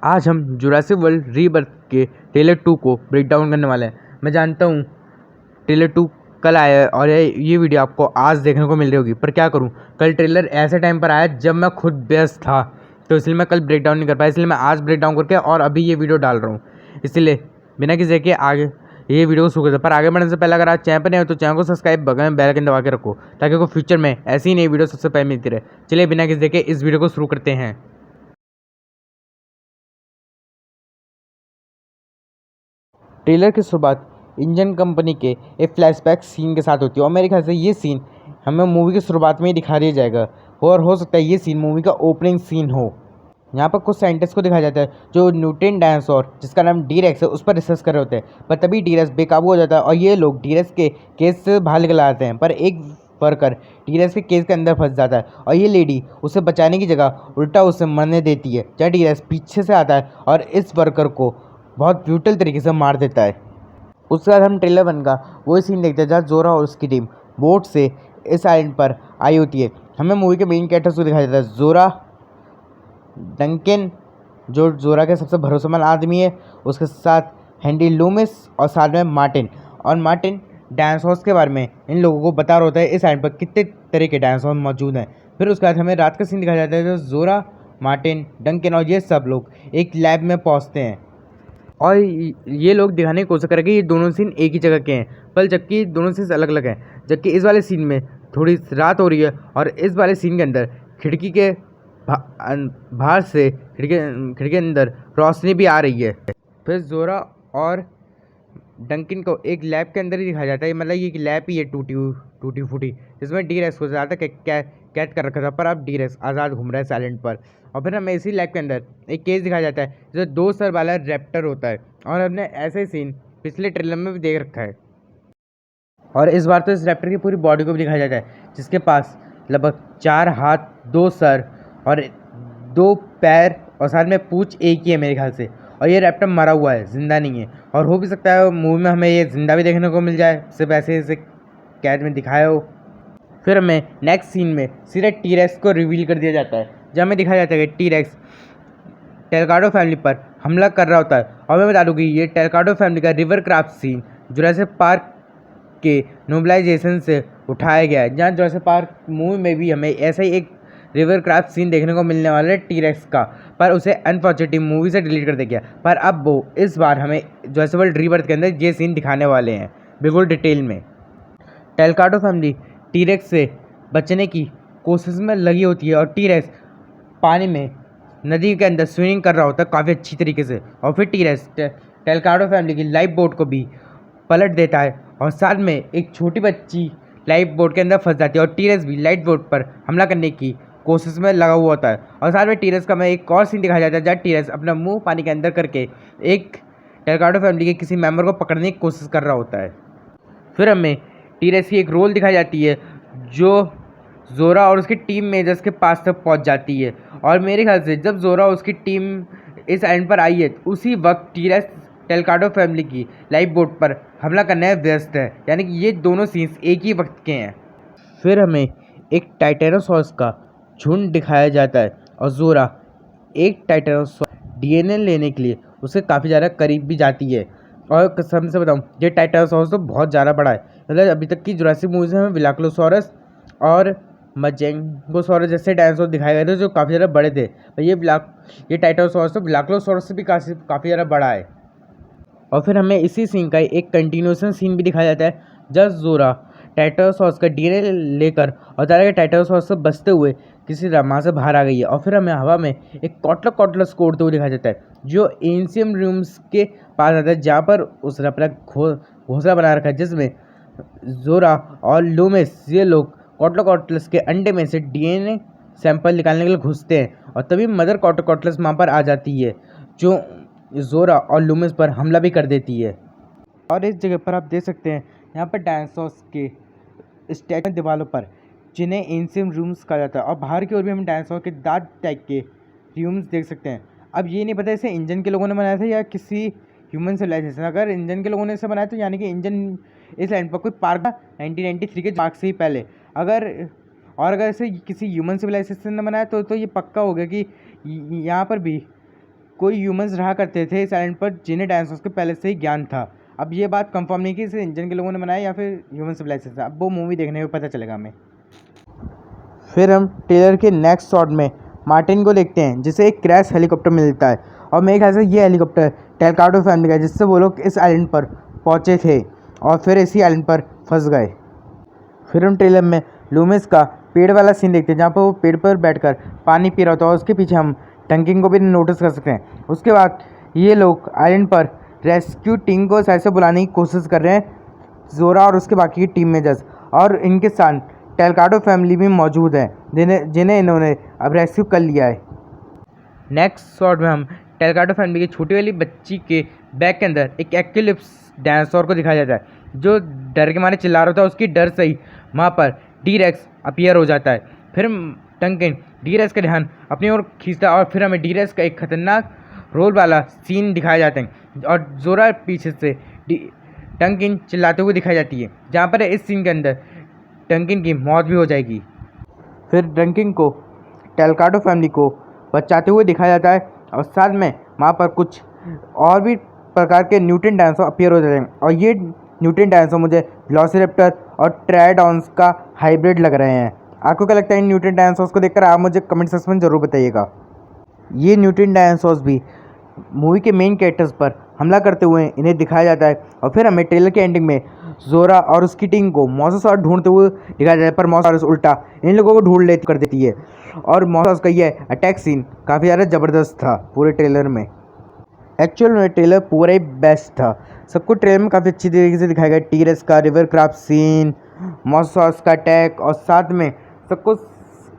आज हम Jurassic world rebirth के ट्रेलर 2 को ब्रेक डाउन करने वाले हैं। मैं जानता हूँ ट्रेलर 2 कल आया है और ये वीडियो आपको आज देखने को मिल रही होगी, पर क्या करूँ, कल ट्रेलर ऐसे टाइम पर आया जब मैं खुद व्यस्त था, तो इसलिए मैं कल ब्रेक डाउन नहीं कर पाया। इसलिए मैं आज ब्रेक डाउन करके और अभी ये वीडियो डाल रहा हूँ। इसलिए बिना किसी के आगे ये वीडियो शुरू करते, पर आगे बढ़ने से पहले अगर आज चैनल पर नहीं हो तो चैनल को सब्सक्राइब बगल में बेल आइकन दबा के रखो, ताकि आपको फ्यूचर में ऐसी ही नई वीडियो सबसे पहले मिलती रहे। चलिए बिना किसी के इस वीडियो को शुरू करते हैं। ट्रेलर की शुरुआत इंजन कंपनी के एक फ्लैशबैक सीन के साथ होती है और मेरे ख्याल से ये सीन हमें मूवी की शुरुआत में ही दिखा दिया जाएगा और हो सकता है ये सीन मूवी का ओपनिंग सीन हो। यहाँ पर कुछ साइंटिस्ट को दिखाया जाता है जो न्यूटन डायनासोर जिसका नाम डीरेक्स है उस पर रिसर्च कर रहे होते हैं, पर तभी डीरेक्स बेकाबू हो जाता है और ये लोग डीरेक्स के केस से बाहर निकल आते हैं, पर एक वर्कर डीरेक्स के केस के अंदर फंस जाता है और ये लेडी उसे बचाने की जगह उल्टा उसे मरने देती है, जहाँ डीरेक्स पीछे से आता है और इस वर्कर को बहुत ब्रूटल तरीके से मार देता है। उसके बाद हम ट्रेलर 1 का वही सीन देखते हैं जहाँ जोरा और उसकी टीम बोट से इस आइलैंड पर आई होती है। हमें मूवी के मेन कैरेक्टर्स को दिखाया जाता है, जोरा, डंकन जो जोरा के सबसे भरोसेमंद आदमी है, उसके साथ हेनरी लूमिस और साथ में मार्टिन। और मार्टिन डायनासोर्स के बारे में इन लोगों को बता रहा होता है इस आइलैंड पर कितने तरह के डायनासोर मौजूद हैं। फिर उसके बाद हमें रात का सीन दिखाया जाता है जो जोरा, मार्टिन, डंकन और ये सब लोग एक लैब में पहुँचते हैं और ये लोग दिखाने की कोशिश करेंगे ये दोनों सीन एक ही जगह के हैं, पर जबकि दोनों सीन अलग अलग हैं। जबकि इस वाले सीन में थोड़ी रात हो रही है और इस वाले सीन के अंदर खिड़की के बाहर से खिड़की के अंदर रोशनी भी आ रही है। फिर जोरा और डंकिन को एक लैब के अंदर ही दिखाया जाता है, मतलब ये लैब ही है टूटी फूटी, जिसमें डीरेक्स को ज़्यादा कैद कर रखा था, पर अब डीरेक्स आज़ाद घूम रहा है साइलेंट पर। और फिर हमें इसी लैब के अंदर एक केस दिखाया जाता है जो 2 सर वाला रैप्टर होता है और हमने ऐसे ही सीन पिछले ट्रेलर में भी देख रखा है। और इस बार तो इस रैप्टर की पूरी बॉडी को भी दिखाया जाता है जिसके पास लगभग 4 हाथ, 2 सर और 2 पैर और साथ में पूंछ एक ही है मेरे ख्याल से। और ये रैप्टर मरा हुआ है, जिंदा नहीं है, और हो भी सकता है मूवी में हमें ये जिंदा भी देखने को मिल जाए, सिर्फ ऐसे ऐसे कैद में दिखाया हो। फिर हमें नेक्स्ट सीन में सीधे टी-रेक्स को रिवील कर दिया जाता है, जहाँ हमें दिखाया जाता है कि टी-रेक्स टेलकाडो फैमिली पर हमला कर रहा होता है। और मैं बता दूँ कि ये टेलकाडो फैमिली का river craft scene Jurassic Park के नोबलाइजेशन से उठाया गया है, जहाँ जुरासिक पार्क मूवी में भी हमें ऐसा ही एक रिवर क्राफ्ट सीन देखने को मिलने वाला है टी-रेक्स का, पर उसे अनफॉर्चुनेटली मूवी से डिलीट कर दिया गया। पर अब वो इस बार हमें जुरासिक वर्ल्ड रीबर्थ के अंदर ये सीन दिखाने वाले हैं बिल्कुल डिटेल में। टेलकाडो फैमिली टी-रेक्स से बचने की कोशिश में लगी होती है और टी-रेक्स पानी में नदी के अंदर स्विमिंग कर रहा होता है काफ़ी अच्छी तरीके से, और फिर टी-रेक्स टेलकाडो फैमिली की लाइफ बोट को भी पलट देता है और साथ में एक छोटी बच्ची लाइफ बोट के अंदर फंस जाती है और टी-रेक्स भी लाइफ बोट पर हमला करने की कोशिश में लगा हुआ होता है। और साथ में टी-रेक्स का हमें एक और सीन दिखाया जाता है जहाँ टी-रेक्स अपना मुंह पानी के अंदर करके एक टेलकाडो फैमिली के किसी मेंबर को पकड़ने की कोशिश कर रहा होता है। फिर हमें टी-रेक्स की एक रोल दिखाई जाती है जो जोरा और उसकी टीम मेजर्स के पास तक पहुंच जाती है, और मेरे ख्याल से जब जोरा और उसकी टीम इस आइलैंड पर आई है उसी वक्त टी-रेक्स टेलकाडो फैमिली की लाइफ बोट पर हमला करने में व्यस्त है, यानी कि ये दोनों सीन्स एक ही वक्त के हैं। फिर हमें एक टाइटेनोसॉरस का झुंड दिखाया जाता है और जोरा एक टाइटेनोसॉरस डीएनए लेने के लिए उसके काफ़ी ज़्यादा करीब भी जाती है। और कसम से बताऊँ ये टाइटेनोसॉरस तो बहुत ज़्यादा बड़ा है, मतलब अभी तक की जुरासिक मूवीज में हमें वेलोसिराप्टर और मजेंगोसॉरस जैसे डायनासोर दिखाए गए थे जो काफ़ी ज़्यादा बड़े थे, पर ये टाइटेनोसॉरस तो वेलोसिराप्टर से भी काफ़ी ज़्यादा बड़ा है। और फिर हमें इसी सीन का एक कंटिन्यूएशन सीन भी दिखाया जाता है जब जोरा टाइटेनोसॉरस का डीएनए लेकर और दादा के टाइटेनोसॉरस से बचते हुए किसी रामा से बाहर आ गई है। और फिर हमें हवा में एक कॉटलस को उड़ते हुए दिखाया जाता है जो एंशियम रूम्स के पास आता है, जहाँ पर उसने अपना घोंसला बना रखा है, जिसमें जोरा और लूमिस ये लोग कॉटलस के अंडे में से डीएनए सैंपल निकालने के लिए घुसते हैं, और तभी मदर कॉटलस वहाँ पर आ जाती है जो जोरा और लूमिस पर हमला भी कर देती है। और इस जगह पर आप देख सकते हैं यहाँ पर डायनासोर्स के स्टैचू दीवारों पर जिन्हें एंशियंट रूम्स कहा जाता है, और बाहर की ओर भी हम डायनासोर के दांत टाइप के रूम्स देख सकते हैं। अब ये नहीं पता इसे इंजन के लोगों ने बनाया था या किसी ह्यूमन सिविलाइजेशन। अगर इंजन के लोगों ने इसे बनाया तो यानी कि इंजन इस लैंड पर कोई पार्क था 1993 के पार्क से ही पहले। अगर इसे किसी ह्यूमन सिविलाइजेशन ने बनाया तो ये पक्का हो गया कि यहाँ पर भी कोई ह्यूमंस रहा करते थे इस आइलैंड पर जिन्हें डायनासोर्स के पहले से ही ज्ञान था। अब ये बात कंफर्म नहीं कि इसे इंजन के लोगों ने बनाया या फिर ह्यूमन सिविलाइजेशन। अब वो मूवी देखने में पता चलेगा हमें। फिर हम ट्रेलर के नेक्स्ट शॉट में मार्टिन को देखते हैं जिसे एक क्रैश हेलीकॉप्टर मिलता है और मेरे ख्याल से ये हेलीकॉप्टर टेलकाटो फैमिली का है जिससे वो लोग इस आइलैंड पर पहुँचे थे और फिर इसी आइलैंड पर फंस गए। फिर हम ट्रेलर में लूमिस का पेड़ वाला सीन देखते हैं जहाँ पर वो पेड़ पर बैठकर पानी पी रहा होता है और उसके पीछे हम टंकिंग को भी नोटिस कर सकते हैं। उसके बाद ये लोग आइलैंड पर रेस्क्यू टीम को ऐसे बुलाने की कोशिश कर रहे हैं, जोरा और उसके बाकी की टीम मेंबर्स, और इनके साथ टेलकाटो फैमिली भी मौजूद है जिन्हें इन्होंने अब रेस्क्यू कर लिया है। नेक्स्ट शॉट में हम टेलकाटो फैमिली की छोटी वाली बच्ची के बैग के अंदर एक एक्लिप्स डायनासोर को दिखाया जाता है जो डर के मारे चिल्ला रहा था। उसकी डर से ही वहाँ पर डी-रेक्स अपीयर हो जाता है। फिर टंकिन डी-रेक्स का ध्यान अपनी ओर खींचता है और फिर हमें डी-रेक्स का एक खतरनाक रोल वाला सीन दिखाया जाता है और जोरा पीछे से टंकिन चिल्लाते हुए दिखाई जाती है, जहाँ पर इस सीन के अंदर टंकिन की मौत भी हो जाएगी। फिर टंकिन को टेलकाटो फैमिली को बचाते हुए दिखाया जाता है और साथ में वहाँ पर कुछ और भी प्रकार के न्यूटन डायनासोर अपीयर हो जाते हैं और ये न्यूटन डायनासोर मुझे वेलोसिरैप्टर और ट्रायडॉन्स का हाइब्रिड लग रहे हैं। आपको क्या लगता है इन न्यूटन डायनासोर्स को देखकर? आप मुझे कमेंट सेक्शन में ज़रूर बताइएगा। ये न्यूटन डायनासोर्स भी मूवी के मेन कैरेक्टर्स पर हमला करते हुए इन्हें दिखाया जाता है और फिर हमें ट्रेलर के एंडिंग में जोरा और उसकी टीम को मोसासॉर्स ढूंढते हुए दिखाया जाता है, पर मोसासॉर्स उल्टा इन लोगों को ढूंढ लेती कर देती है और मोसासॉर्स का ये अटैक सीन काफ़ी ज़्यादा ज़बरदस्त था पूरे ट्रेलर में। एक्चुअल में ट्रेलर पूरा ही बेस्ट था। सबको ट्रेलर में काफ़ी अच्छी तरीके से दिखाया गया। टीरेस का रिवर क्राफ्ट सीन, मोसासॉर्स का अटैक और साथ में सब कुछ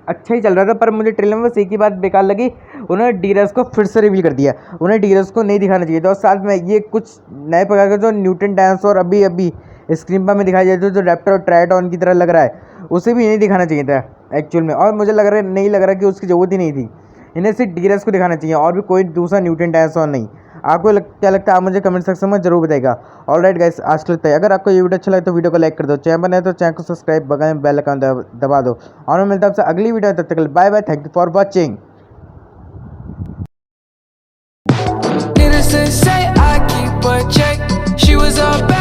अच्छा ही चल रहा था, पर मुझे ट्रेलर में बस एक ही बात बेकार लगी, उन्होंने डी-रेक्स को फिर से रिवील कर दिया। उन्हें डी-रेक्स को नहीं दिखाना चाहिए था और साथ में ये कुछ नए प्रकार का जो न्यूटन डायनासोर अभी अभी स्क्रीन पर में दिखाई जाता है जो रैप्टर और ट्रायडॉन की तरह लग रहा है, उसे भी नहीं दिखाना चाहिए था एक्चुअल में। और मुझे नहीं लग रहा कि उसकी ज़रूरत ही नहीं थी। इन्हें सिर्फ डी-रेक्स को दिखाना चाहिए और भी कोई दूसरा न्यूटन डायनासोर नहीं। आपको क्या लगता है? आप मुझे कमेंट सेक्शन में जरूर बताइएगा। ऑलराइट गाइस, आज के लिए अगर आपको ये वीडियो अच्छा लगे तो वीडियो को लाइक कर दो, चैनल पर नए तो चैनल को सब्सक्राइब, बगल में बेल आइकन दबा दो और मैं मिलता हूं आपसे अगली वीडियो। तब तक bye bye, thank you for watching. Needless to say, I keep a check. She was a